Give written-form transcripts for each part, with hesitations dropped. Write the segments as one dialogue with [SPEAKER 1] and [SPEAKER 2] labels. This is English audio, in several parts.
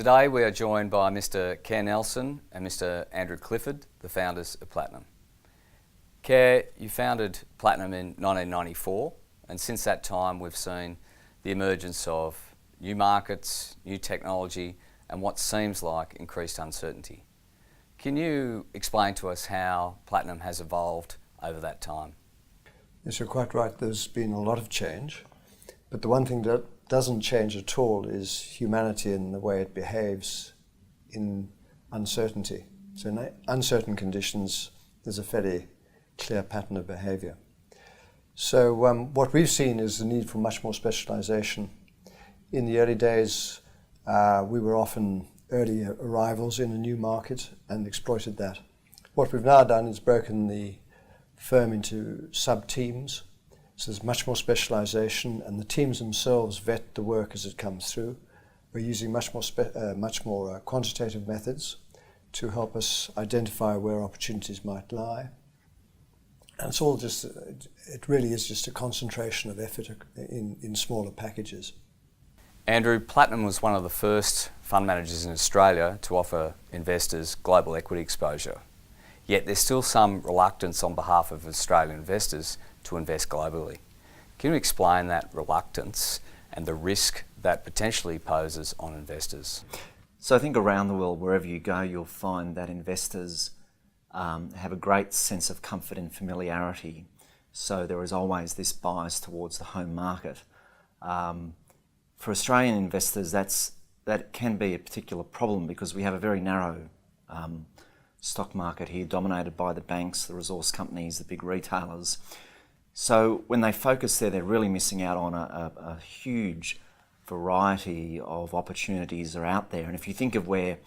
[SPEAKER 1] Today we are joined by Mr. Kerr Nelson and Mr. Andrew Clifford, the founders of Platinum. Kerr, you founded Platinum in 1994, and since that time we've seen the emergence of new markets, new technology, and what seems like increased uncertainty. Can you explain to us how Platinum has evolved over that time?
[SPEAKER 2] Yes, you're quite right. There's been a lot of change, but the one thing that doesn't change at all is humanity and the way it behaves in uncertainty. So in uncertain conditions, there's a fairly clear pattern of behavior. So what we've seen is the need for much more specialization. In the early days, we were often early arrivals in a new market and exploited that. What we've now done is broken the firm into sub-teams. So there's much more specialization, and the teams themselves vet the work as it comes through. We're using much more quantitative methods to help us identify where opportunities might lie. And it's all just, it really is just a concentration of effort in smaller packages.
[SPEAKER 1] Andrew, Platinum was one of the first fund managers in Australia to offer investors global equity exposure. Yet there's still some reluctance on behalf of Australian investors to invest globally. Can you explain that reluctance and the risk that potentially poses on investors?
[SPEAKER 3] So I think around the world, wherever you go, you'll find that investors have a great sense of comfort and familiarity. So there is always this bias towards the home market. For Australian investors, that can be a particular problem because we have a very narrow stock market here, dominated by the banks, the resource companies, the big retailers. So when they focus there, they're really missing out on a huge variety of opportunities are out there. And if you think of where,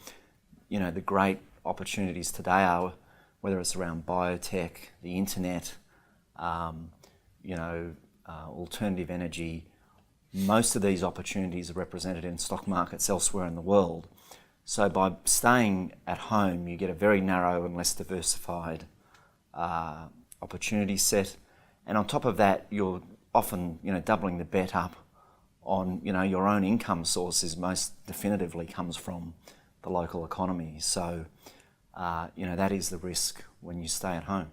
[SPEAKER 3] the great opportunities today are, whether it's around biotech, the internet, alternative energy, most of these opportunities are represented in stock markets elsewhere in the world. So by staying at home, you get a very narrow and less diversified opportunity set. And on top of that, you're often, doubling the bet up on, your own income sources most definitively comes from the local economy. So, that is the risk when you stay at home.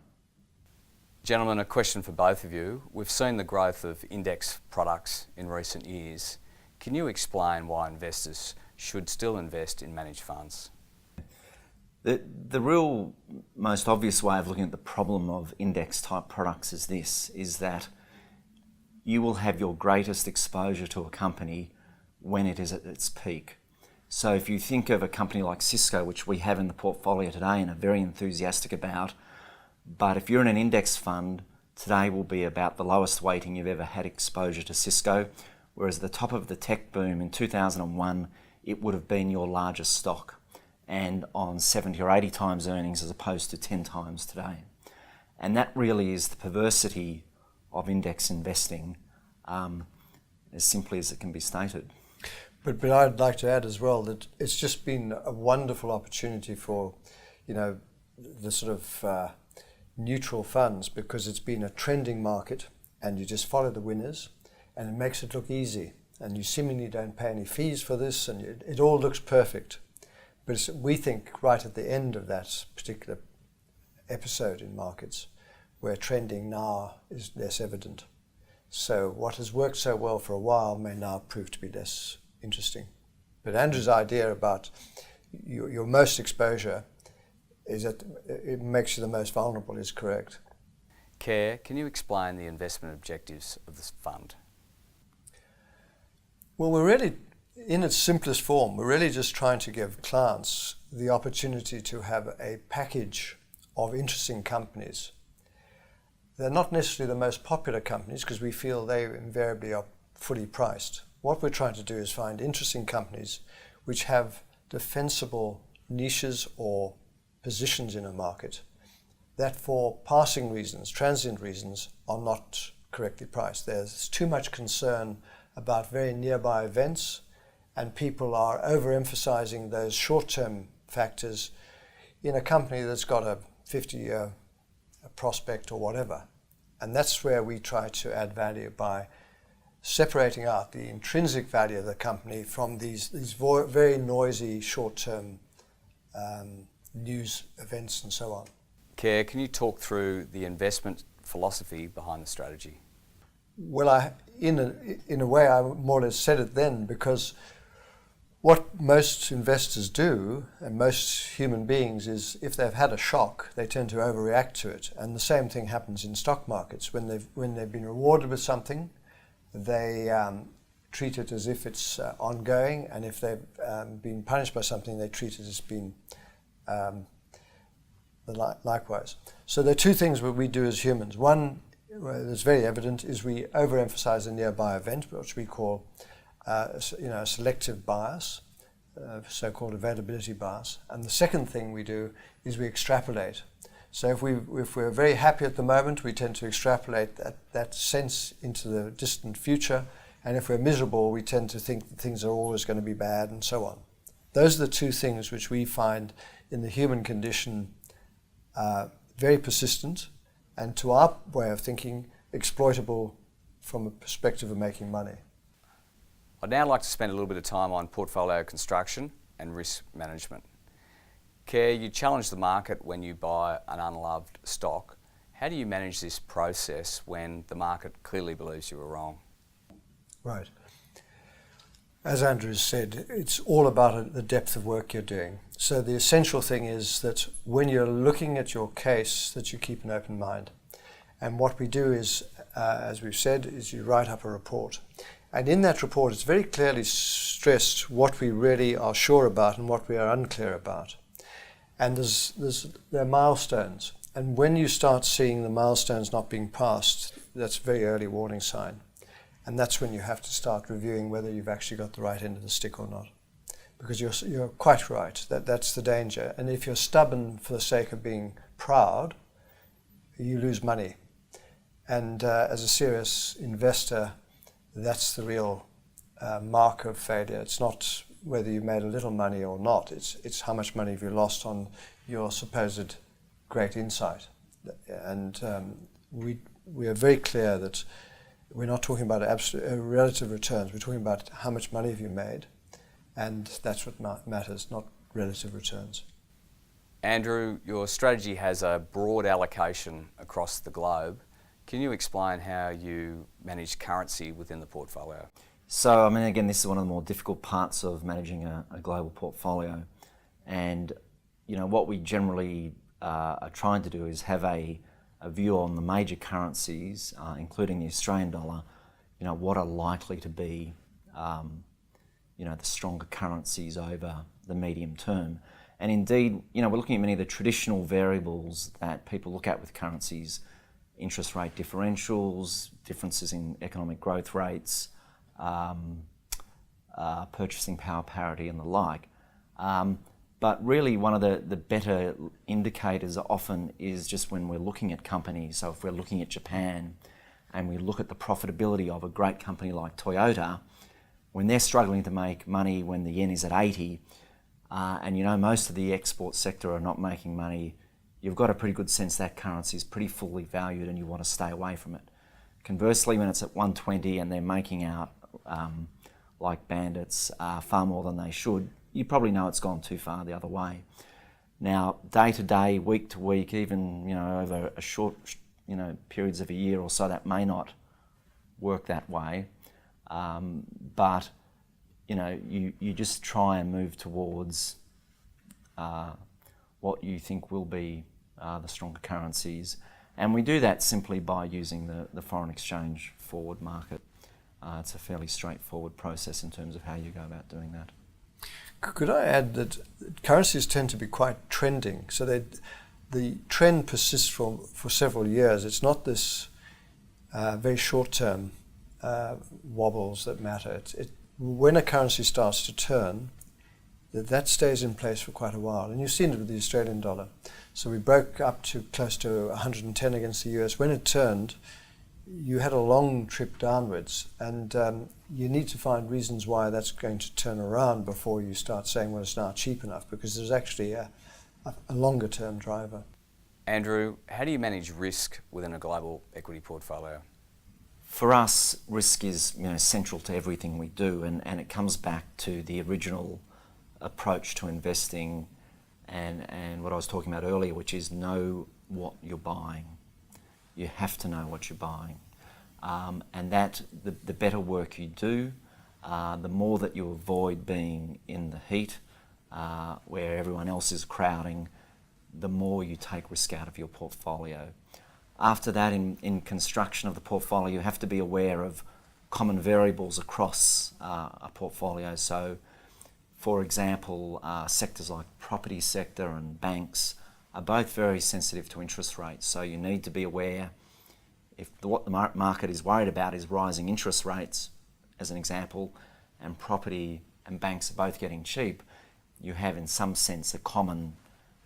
[SPEAKER 1] Gentlemen, a question for both of you. We've seen the growth of index products in recent years. Can you explain why investors should still invest in managed funds?
[SPEAKER 3] The real most obvious way of looking at the problem of index type products is that you will have your greatest exposure to a company when it is at its peak. So if you think of a company like Cisco, which we have in the portfolio today and are very enthusiastic about, but if you're in an index fund, today will be about the lowest weighting you've ever had exposure to Cisco, whereas at the top of the tech boom in 2001, it would have been your largest stock, and on 70 or 80 times earnings as opposed to 10 times today. And that really is the perversity of index investing, as simply as it can be stated.
[SPEAKER 2] But I'd like to add as well that it's just been a wonderful opportunity for, the sort of neutral funds, because it's been a trending market and you just follow the winners and it makes it look easy. And you seemingly don't pay any fees for this, and it all looks perfect. But we think right at the end of that particular episode in markets, where trending now is less evident. So what has worked so well for a while may now prove to be less interesting. But Andrew's idea about your most exposure is that it makes you the most vulnerable is correct.
[SPEAKER 1] Kerr, can you explain the investment objectives of this fund?
[SPEAKER 2] Well, we're really, in its simplest form, we're really just trying to give clients the opportunity to have a package of interesting companies. They're not necessarily the most popular companies because we feel they invariably are fully priced. What we're trying to do is find interesting companies which have defensible niches or positions in a market that for passing reasons, transient reasons, are not correctly priced. There's too much concern about very nearby events, and people are overemphasizing those short-term factors in a company that's got a 50-year prospect or whatever. And that's where we try to add value by separating out the intrinsic value of the company from these very noisy short-term news events and so on.
[SPEAKER 1] Kerr, can you talk through the investment philosophy behind the strategy?
[SPEAKER 2] Well, in a way, I more or less said it then, because what most investors do, and most human beings, is if they've had a shock, they tend to overreact to it. And the same thing happens in stock markets. When they've been rewarded with something, they treat it as if it's ongoing, and if they've been punished by something, they treat it as being likewise. So there are two things that we do as humans. One that's very evident is we overemphasize a nearby event, which we call a selective bias, so-called availability bias. And the second thing we do is we extrapolate. So if we're very happy at the moment, we tend to extrapolate that sense into the distant future. And if we're miserable, we tend to think that things are always going to be bad and so on. Those are the two things which we find in the human condition very persistent, and to our way of thinking, exploitable from a perspective of making money.
[SPEAKER 1] I'd now like to spend a little bit of time on portfolio construction and risk management. Kerr, you challenge the market when you buy an unloved stock. How do you manage this process when the market clearly believes you were wrong?
[SPEAKER 2] Right. As Andrew said, it's all about the depth of work you're doing. So the essential thing is that when you're looking at your case, that you keep an open mind. And what we do is, as we've said, is you write up a report. And in that report, it's very clearly stressed what we really are sure about and what we are unclear about. And there are milestones. And when you start seeing the milestones not being passed, that's a very early warning sign. And that's when you have to start reviewing whether you've actually got the right end of the stick or not. Because you're quite right, that's the danger. And if you're stubborn for the sake of being proud, you lose money. And as a serious investor, that's the real mark of failure. It's not whether you made a little money or not. It's how much money have you lost on your supposed great insight. And we are very clear that we're not talking about relative returns. We're talking about how much money have you made, and that's what matters, not relative returns.
[SPEAKER 1] Andrew, your strategy has a broad allocation across the globe. Can you explain how you manage currency within the portfolio?
[SPEAKER 3] So, I mean, again, this is one of the more difficult parts of managing a global portfolio. And, you know, what we generally are trying to do is have a view on the major currencies, including the Australian dollar, you know, what are likely to be, you know, the stronger currencies over the medium term. And indeed, you know, we're looking at many of the traditional variables that people look at with currencies: interest rate differentials, differences in economic growth rates, purchasing power parity and the like. But really one of the better indicators often is just when we're looking at companies. So if we're looking at Japan and we look at the profitability of a great company like Toyota, when they're struggling to make money when the yen is at 80, and you know most of the export sector are not making money, you've got a pretty good sense that currency is pretty fully valued and you want to stay away from it. Conversely, when it's at 120 and they're making out like bandits far more than they should, you probably know it's gone too far the other way. Now, day to day, week to week, even you know over a short periods of a year or so, that may not work that way. But you know, you just try and move towards what you think will be the stronger currencies. And we do that simply by using the foreign exchange forward market. It's a fairly straightforward process in terms of how you go about doing that.
[SPEAKER 2] Could I add that currencies tend to be quite trending, so the trend persists for several years. It's not this very short-term wobbles that matter. When a currency starts to turn, that stays in place for quite a while. And you've seen it with the Australian dollar. So we broke up to close to 110 against the US. When it turned, you had a long trip downwards, and you need to find reasons why that's going to turn around before you start saying, well, it's now cheap enough, because there's actually a longer term driver.
[SPEAKER 1] Andrew, how do you manage risk within a global equity portfolio?
[SPEAKER 3] For us, risk is central to everything we do, and it comes back to the original approach to investing and what I was talking about earlier, which is know what you're buying. You have to know what you're buying. And that the better work you do, the more that you avoid being in the heat where everyone else is crowding, the more you take risk out of your portfolio. After that, in construction of the portfolio, you have to be aware of common variables across a portfolio. So, for example, sectors like property sector and banks are both very sensitive to interest rates. So you need to be aware if what the market is worried about is rising interest rates, as an example, and property and banks are both getting cheap, you have in some sense a common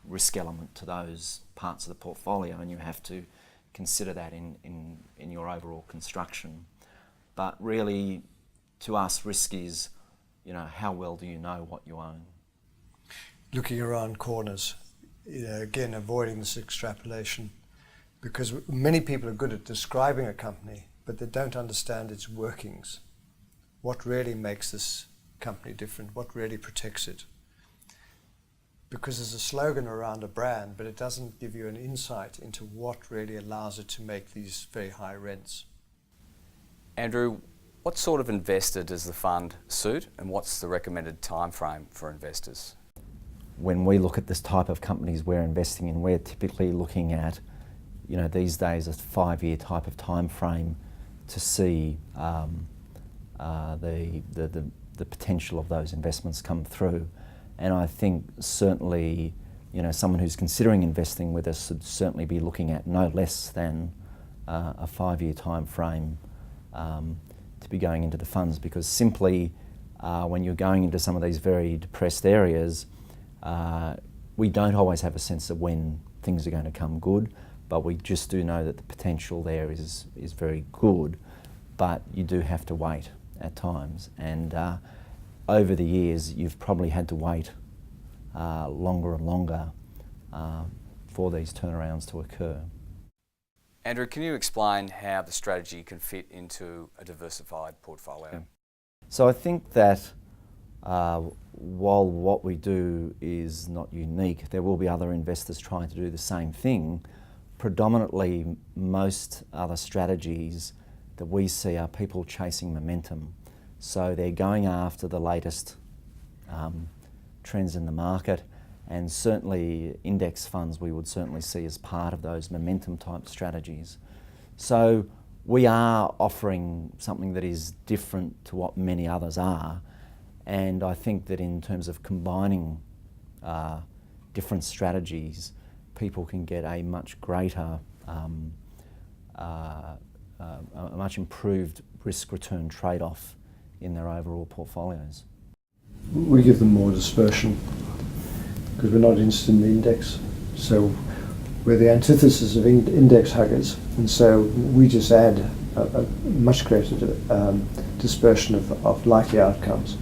[SPEAKER 3] risk element to those parts of the portfolio, and you have to consider that in your overall construction. But really, to us, risk is, how well do you know what you own?
[SPEAKER 2] Looking around corners, again, avoiding this extrapolation, because many people are good at describing a company, but they don't understand its workings. What really makes this company different? What really protects it? Because there's a slogan around a brand, but it doesn't give you an insight into what really allows it to make these very high rents.
[SPEAKER 1] Andrew, what sort of investor does the fund suit, and what's the recommended time frame for investors?
[SPEAKER 3] When we look at this type of companies we're investing in, we're typically looking at, these days a 5-year type of time frame to see the potential of those investments come through. And I think certainly, someone who's considering investing with us should certainly be looking at no less than a 5-year time frame to be going into the funds, because simply when you're going into some of these very depressed areas, we don't always have a sense of when things are going to come good, but we just do know that the potential there is very good, but you do have to wait at times. And over the years, you've probably had to wait longer and longer for these turnarounds to occur.
[SPEAKER 1] Andrew, can you explain how the strategy can fit into a diversified portfolio?
[SPEAKER 3] Yeah. So I think that while what we do is not unique, there will be other investors trying to do the same thing. Predominantly, most other strategies that we see are people chasing momentum. So they're going after the latest trends in the market, and certainly index funds we would certainly see as part of those momentum type strategies. So we are offering something that is different to what many others are, and I think that in terms of combining different strategies, people can get a much greater, a much improved risk-return trade-off in their overall portfolios.
[SPEAKER 2] We give them more dispersion because we're not interested in the index. So we're the antithesis of index huggers, and so we just add a much greater dispersion of likely outcomes.